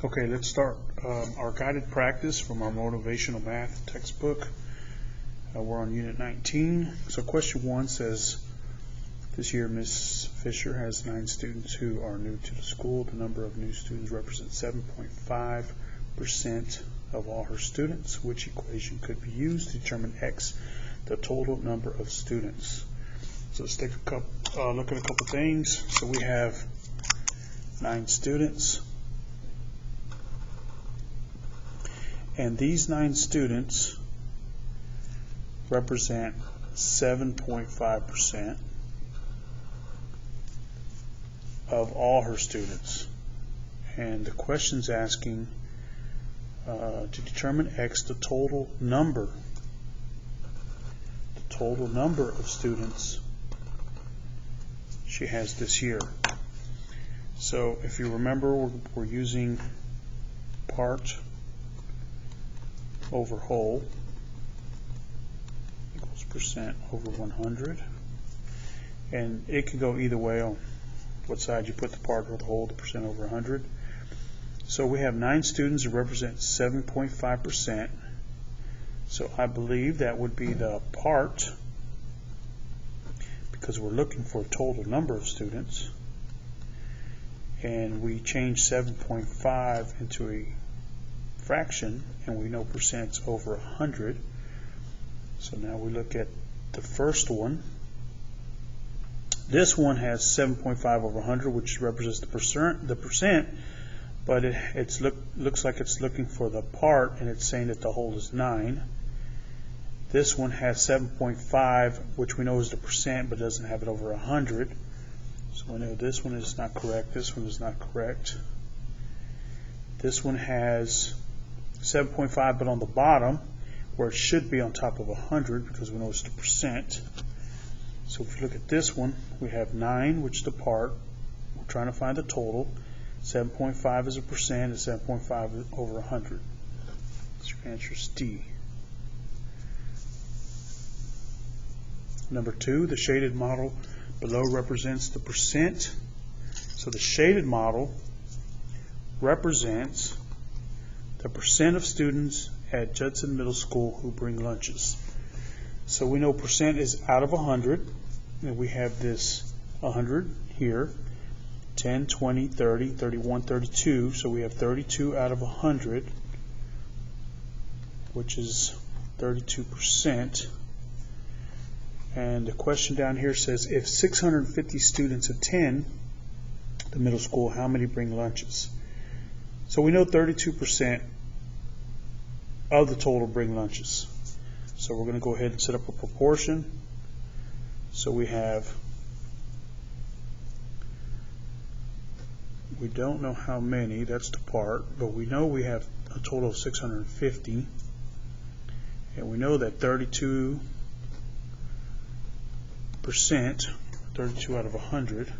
Okay, let's start. Our guided practice from our motivational math textbook. We're on Unit 19. So question 1 says, this year Ms. Fisher has 9 students who are new to the school. The number of new students represents 7.5% of all her students. Which equation could be used to determine X, the total number of students? So let's take a look at a couple things. So we have 9 students. And these 9 students represent 7.5% of all her students. And the question's asking to determine X, the total number of students she has this year. So if you remember, we're using part over whole equals percent over 100, and it can go either way on what side you put the part or the whole, the percent over 100. So we have 9 students that represent 7.5%. So I believe that would be the part, because we're looking for a total number of students, and we change 7.5 into a fraction, and we know percent's over 100. So now we look at the first one. This one has 7.5 over 100, which represents the percent, but it looks like it's looking for the part, and it's saying that the whole is 9. This one has 7.5, which we know is the percent, but doesn't have it over 100. So we know this one is not correct. This one is not correct. This one has 7.5, but on the bottom, where it should be on top of 100, because we know it's the percent. So if you look at this one, we have 9, which is the part. We're trying to find the total. 7.5 is a percent, and 7.5 is over 100. So your answer is D. Number 2, the shaded model below represents the percent. So the shaded model represents the percent of students at Judson Middle School who bring lunches. So we know percent is out of 100, and we have this 100 here, 10, 20, 30, 31, 32. So we have 32 out of 100, which is 32%. And the question down here says, if 650 students attend the middle school, how many bring lunches? So we know 32% of the total bring lunches. So we're going to go ahead and set up a proportion. So we don't know how many, that's the part, but we know we have a total of 650. And we know that 32%, 32 out of 100,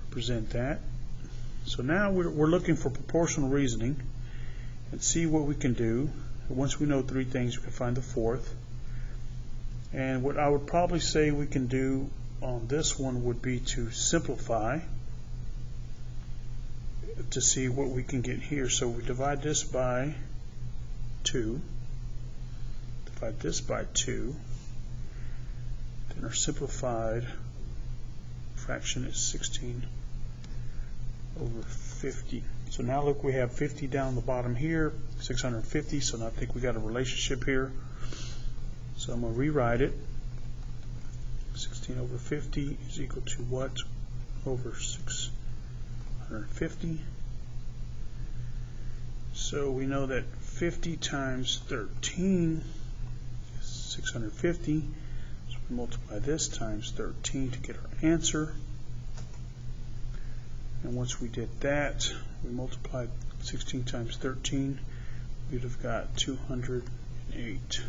represent that. So now we're looking for proportional reasoning and see what we can do. Once we know 3 things, we can find the 4th. And what I would probably say we can do on this one would be to simplify to see what we can get here. So we divide this by 2, divide this by 2, then our simplified fraction is 16 over 50. So now look, we have 50 down the bottom here, 650, so now I think we got a relationship here. So I'm going to rewrite it. 16 over 50 is equal to what over 650? So we know that 50 times 13 is 650. So we multiply this times 13 to get our answer. And once we did that, we multiplied 16 times 13, we'd have got 208.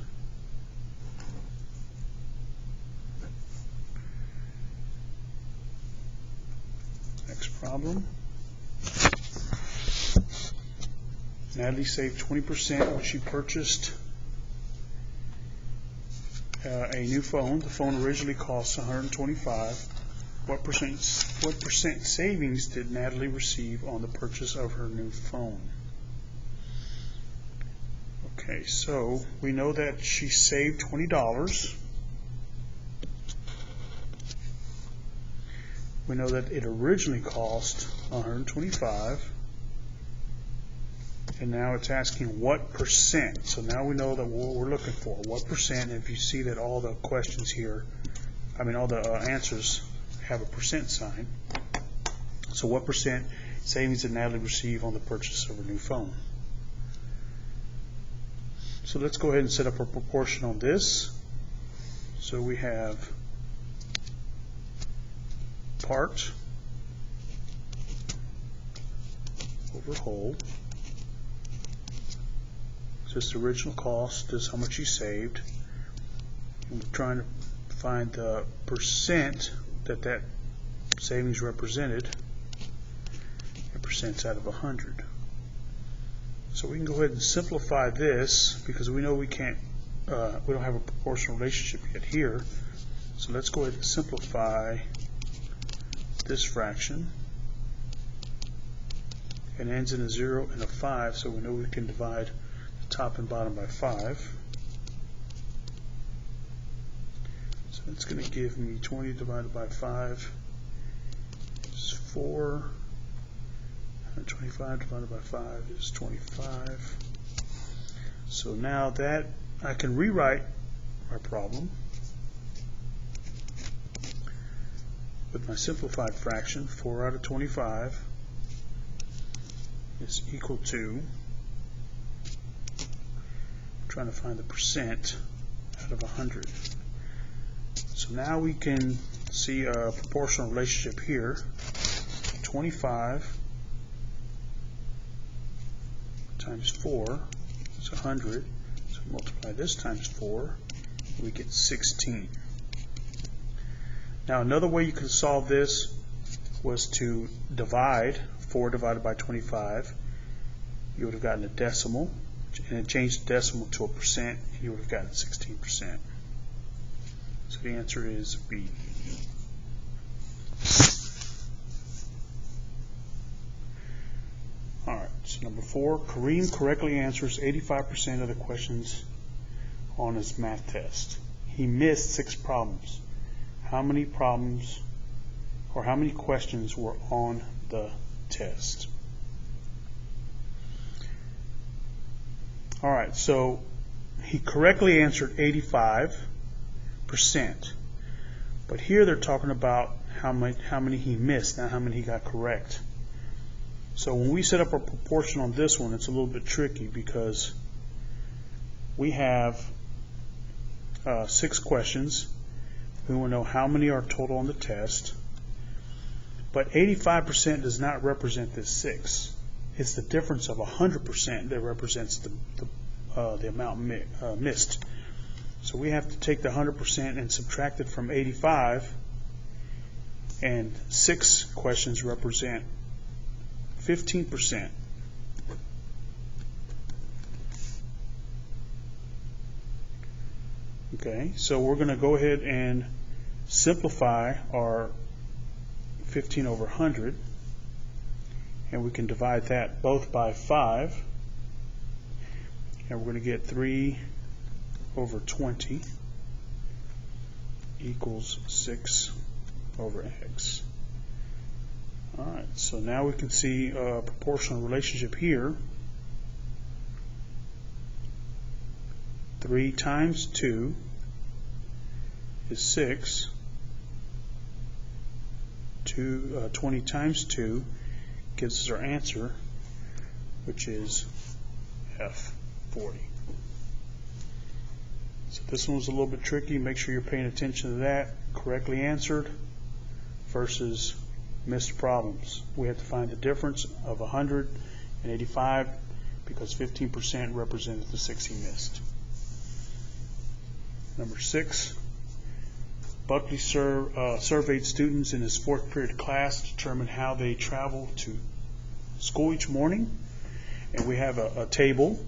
Next problem. Natalie saved 20% when she purchased a new phone. The phone originally cost $125. What percent savings did Natalie receive on the purchase of her new phone? Okay, so we know that she saved $20. We know that it originally cost $125, and now it's asking what percent. So now we know that what we're looking for, what percent. If you see that all the questions here, all the answers have a percent sign. So what percent savings did Natalie receive on the purchase of her new phone? So let's go ahead and set up a proportion on this. So we have part over whole. Just the original cost, just how much you saved. And we're trying to find the percent that savings represented. A percent out of 100. So we can go ahead and simplify this because we know we can't, we don't have a proportional relationship yet here. So let's go ahead and simplify this fraction. It ends in a 0 and a 5, so we know we can divide the top and bottom by 5. So that's going to give me 20 divided by 5 is 4. 25 divided by 5 is 25. So now that I can rewrite our problem with my simplified fraction. 4 out of 25 is equal to, I'm trying to find the percent out of 100. So now we can see a proportional relationship here. 25 times 4 is 100. So multiply this times 4, we get 16. Now another way you could solve this was to divide 4 divided by 25. You would have gotten a decimal, and it changed the decimal to a percent, and you would have gotten 16%. So the answer is B. Alright, so number 4, Kareem correctly answers 85% of the questions on his math test. He missed 6 problems. How many problems or how many questions were on the test? Alright, so he correctly answered 85%, but here they're talking about how many he missed, not how many he got correct. So when we set up a proportion on this one, it's a little bit tricky because we have 6 questions. We want to know how many are total on the test. But 85% does not represent this 6. It's the difference of 100% that represents the amount missed. So we have to take the 100% and subtract it from 85, and 6 questions represent 15%. Okay, so we're going to go ahead and simplify our 15 over 100, and we can divide that both by 5, and we're going to get 3 over 20 equals 6 over x. Alright, so now we can see a proportional relationship here. 3 times 2 is 6. 20 times 2 gives us our answer, which is F40. So this one was a little bit tricky. Make sure you're paying attention to that. Correctly answered versus missed problems. We have to find the difference of 100 and 85 because 15% represented the 6 he missed. Number 6, Buckley surveyed students in his 4th period class to determine how they travel to school each morning. And we have a table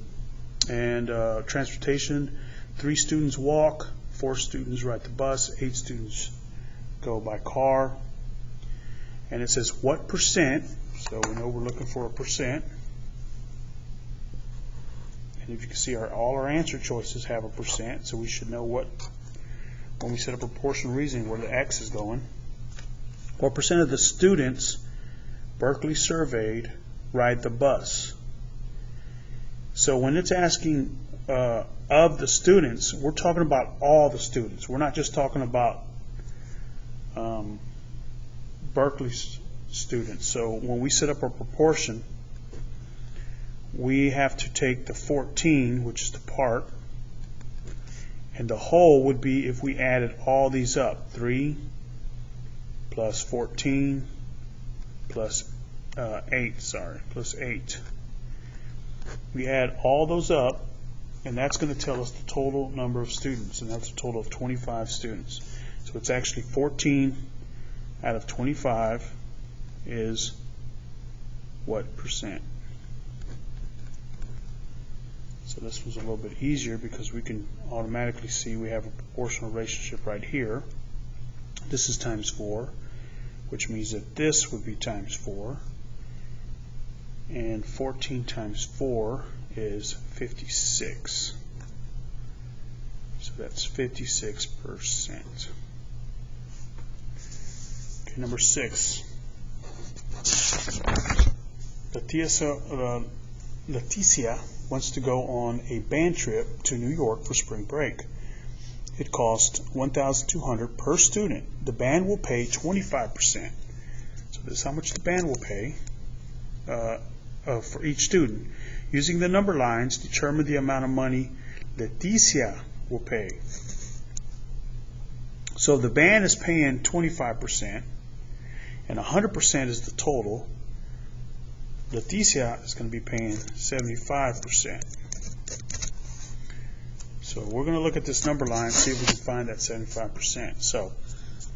and transportation. 3 students walk, 4 students ride the bus, 8 students go by car, and it says what percent, so we know we're looking for a percent. And if you can see, all our answer choices have a percent, so we should know what, when we set up proportional reasoning, where the X is going. What percent of the students Berkeley surveyed ride the bus? So when it's asking of the students, we're talking about all the students. We're not just talking about Berkeley students. So when we set up a proportion, we have to take the 14, which is the part, and the whole would be if we added all these up. 3 plus 14 plus 8, plus 8. We add all those up, and that's going to tell us the total number of students, and that's a total of 25 students. So it's actually 14 out of 25 is what percent? So this was a little bit easier because we can automatically see we have a proportional relationship right here. This is times 4, which means that this would be times 4. And 14 times 4 is 56. So that's 56%. Okay, number 6. Leticia wants to go on a band trip to New York for spring break. It costs $1,200 per student. The band will pay 25%. So this is how much the band will pay for each student. Using the number lines, determine the amount of money Leticia will pay. So the band is paying 25%, and 100% is the total. Leticia is going to be paying 75%. So we're going to look at this number line, see if we can find that 75%. So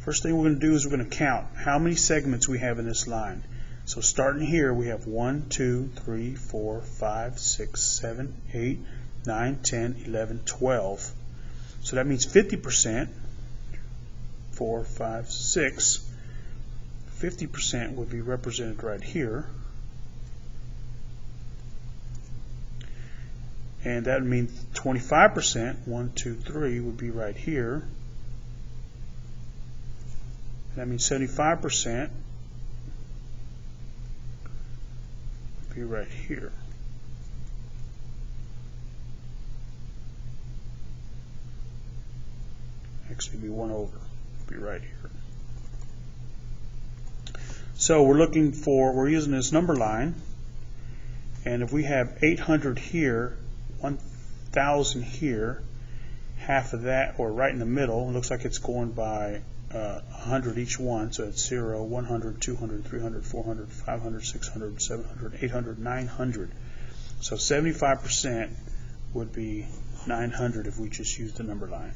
first thing we're going to do is we're going to count how many segments we have in this line. So starting here, we have 1, 2, 3, 4, 5, 6, 7, 8, 9, 10, 11, 12. So that means 50%, 4, 5, 6. 50% would be represented right here. And that would mean 25%, 1, 2, 3, would be right here. That means 75% would be right here. Actually, be 1 over, be right here. So we're using this number line, and if we have 800 here, 1,000 here, half of that, or right in the middle, it looks like it's going by 100 each one, so it's 0, 100, 200, 300, 400, 500, 600, 700, 800, 900. So 75% would be 900 if we just use the number line.